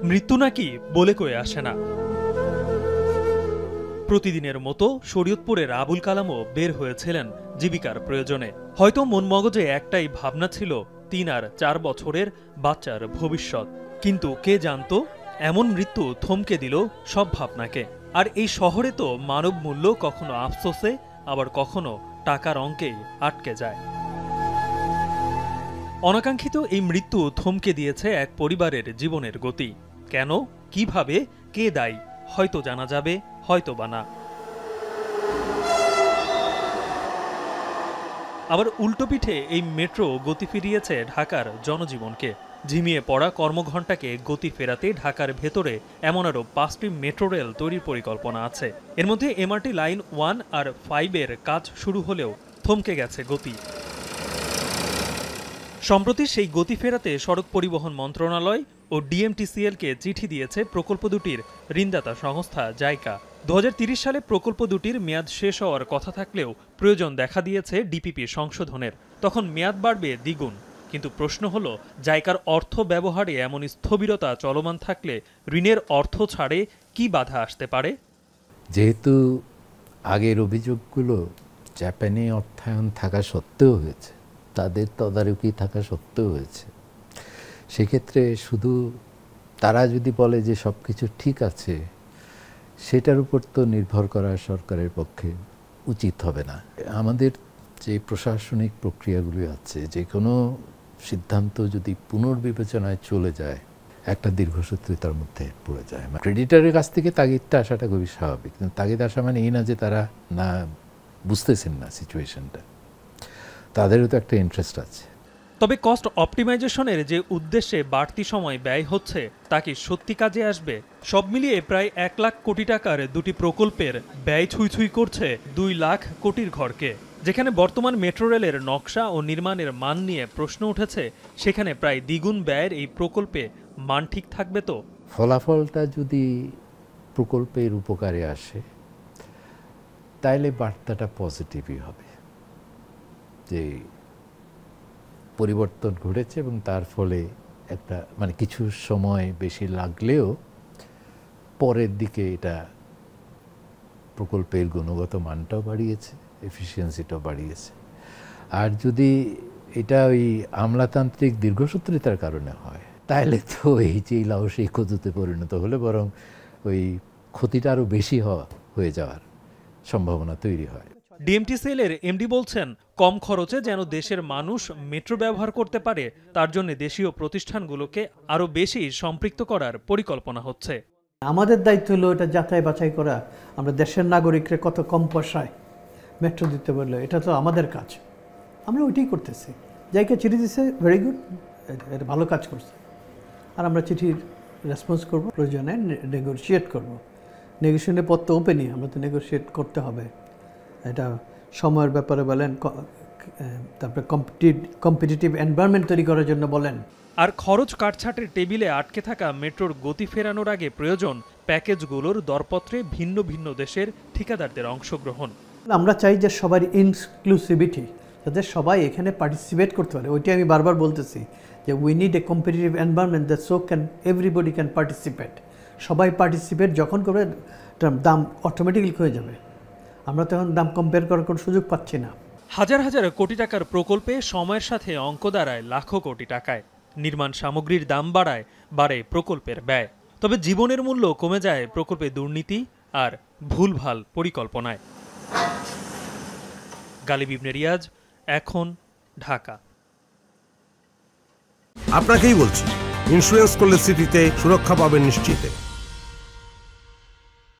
মৃত্যু নাকি বলে কয়ে আসে না। প্রতিদিনের মতো শরীয়তপুরের আবুল কালামও বের হয়েছিলেন জীবিকার প্রয়োজনে। হয়তো মন মগজে একটাই ভাবনা ছিল ৩ আর ৪ বছরের বাচ্চার ভবিষ্যৎ। কিন্তু কে জানতো এমন মৃত্যু থমকে দিল সব ভাবনাকে। আর এই শহরে তো মানব মূল্য কখনো আফসোসে, আবার কখনো টাকার অঙ্কেই আটকে যায়। অনাকাঙ্ক্ষিত এই মৃত্যু থমকে দিয়েছে এক পরিবারের জীবনের গতি। কেন, কিভাবে, কে দায়ী, হয়তো জানা যাবে, হয়তো বা না। আবার উল্টোপিঠে এই মেট্রো গতি ফিরিয়েছে ঢাকার জনজীবনকে। ঝিমিয়ে পড়া কর্মঘণ্টাকে গতি ফেরাতে ঢাকার ভেতরে এমন আরও 5টি মেট্রো রেল তৈরির পরিকল্পনা আছে। এর মধ্যে এমআরটি লাইন 1 আর 5-এর কাজ শুরু হলেও থমকে গেছে গতি। সম্প্রতি সেই গতি ফেরাতে সড়ক পরিবহন মন্ত্রণালয় ও ডিএমটিসিএলকে চিঠি দিয়েছে প্রকল্প দুটির ঋণদাতা সংস্থা জাইকা। 2030 সালে প্রকল্প দুটির মেয়াদ শেষ হওয়ার কথা থাকলেও প্রয়োজন দেখা দিয়েছে ডিপিপি সংশোধনের। তখন মেয়াদ বাড়বে দ্বিগুণ। কিন্তু প্রশ্ন হলো, জাইকার অর্থ ব্যবহারে এমন স্থবিরতা চলমান থাকলে ঋণের অর্থ ছাড়ে কি বাধা আসতে পারে? যেহেতু আগের অভিযোগগুলো জাপানি অর্থায়ন থাকা সত্ত্বেও হয়েছে, তাদের তদারকি থাকা সত্ত্বেও হয়েছে, সেক্ষেত্রে শুধু তারা যদি বলে যে সব কিছু ঠিক আছে, সেটার উপর তো নির্ভর করা সরকারের পক্ষে উচিত হবে না। আমাদের যে প্রশাসনিক প্রক্রিয়াগুলি আছে, যে কোনো সিদ্ধান্ত যদি পুনর্বিবেচনায় চলে যায়, একটা দীর্ঘসূত্রিতার মধ্যে পড়ে যায়। ক্রেডিটারের কাছ থেকে তাগিদটা আসাটা খুবই স্বাভাবিক, কিন্তু তাগিদ আসা মানে এই না যে তারা না বুঝতেছেন না সিচুয়েশনটা, তাদেরও তো একটা ইন্টারেস্ট আছে। তবে কস্ট অপটিমাইজেশনের যে উদ্দেশ্যে বাড়তি সময় ব্যয় হচ্ছে তা কি সত্যি কাজে আসবে? সব মিলিয়ে প্রায় 1 লাখ কোটি টাকার দুটি প্রকল্পের ব্যয় ছুঁই করছে 2 লাখ কোটির ঘরকে। যেখানে বর্তমান মেট্রো রেলের নকশা ও নির্মাণের মান নিয়ে প্রশ্ন উঠেছে, সেখানে প্রায় দ্বিগুণ ব্যয়ের এই প্রকল্পে মান ঠিক থাকবে তো? ফলাফলটা যদি প্রকল্পের উপকারে আসে, তাইলে বার্তাটা পজিটিভই হবে, যে পরিবর্তন ঘটেছে এবং তার ফলে একটা কিছু সময় বেশি লাগলেও পরের দিকে এটা প্রকল্পের গুণগত মানটাও বাড়িয়েছে, এফিসিয়েন্সিটাও বাড়িয়েছে। আর যদি এটা ওই আমলাতান্ত্রিক দীর্ঘসূত্রিতার কারণে হয়, তাহলে তো এই যে লাউ সেই কদুতে পরিণত হলে বরং ওই ক্ষতিটা আরও বেশি হয়ে যাওয়ার সম্ভাবনা তৈরি হয়। ডিএমটিসিএল এর এমডি বলছেন, কম খরচে যেন দেশের মানুষ মেট্রো ব্যবহার করতে পারে, তার জন্য দেশীয় প্রতিষ্ঠানগুলোকে আরও বেশি সম্পৃক্ত করার পরিকল্পনা হচ্ছে। আমাদের দায়িত্ব হলো এটা যাচাই বাছাই করা, আমরা দেশের নাগরিকরা কত কম পয়সায় মেট্রো দিতে পারলে এটা তো আমাদের কাজ, আমরা ওইটাই করতেছি। যাইকে চিঠি দিচ্ছে, ভেরি গুড, এটা ভালো কাজ করছে। আর আমরা চিঠির রেসপন্স করব, প্রয়োজনে নেগোশিয়েট করব। নেগোশিয়েশনের পথ তো ওপেনই, আমরা তো নেগোশিয়েট করতে হবে। এটা সময়ের ব্যাপারে বলেন, তারপরে কম্পিটিটিভ এনভায়রনমেন্ট তৈরি করার জন্য বলেন। আর খরচ কাটছাটের টেবিলে আটকে থাকা মেট্রোর গতি ফেরানোর আগে প্রয়োজন প্যাকেজগুলোর দরপত্রে ভিন্ন ভিন্ন দেশের ঠিকাদারদের অংশগ্রহণ। আমরা চাই যে সবার ইনক্লুসিভিটি, যাতে সবাই এখানে পার্টিসিপেট করতে পারে। ওইটাই আমি বারবার বলতেছি যে we need a competitive environment that so can everybody can participate. সবাই পার্টিসিপেট যখন করবে, দাম অটোমেটিক্যালি হয়ে যাবে। আমরা তখন দাম কম্পেয়ার করার কোনো সুযোগ পাচ্ছি না। হাজার হাজার কোটি টাকার প্রকল্পে সময়ের সাথে অঙ্ক দাঁড়ায় লাখো কোটি টাকায়। নির্মাণ সামগ্রীর দাম বাড়ে প্রকল্পের ব্যয়। তবে জীবনের মূল্য কমে যায় প্রকল্পে দুর্নীতি আর ভুলভাল পরিকল্পনায়। গালিব ইবনে রিয়াজ, এখন, ঢাকা। আপনাকেই বলছি, ইন্স্যুরেন্স করলে সিটিতে সুরক্ষা পাবেন নিশ্চিত।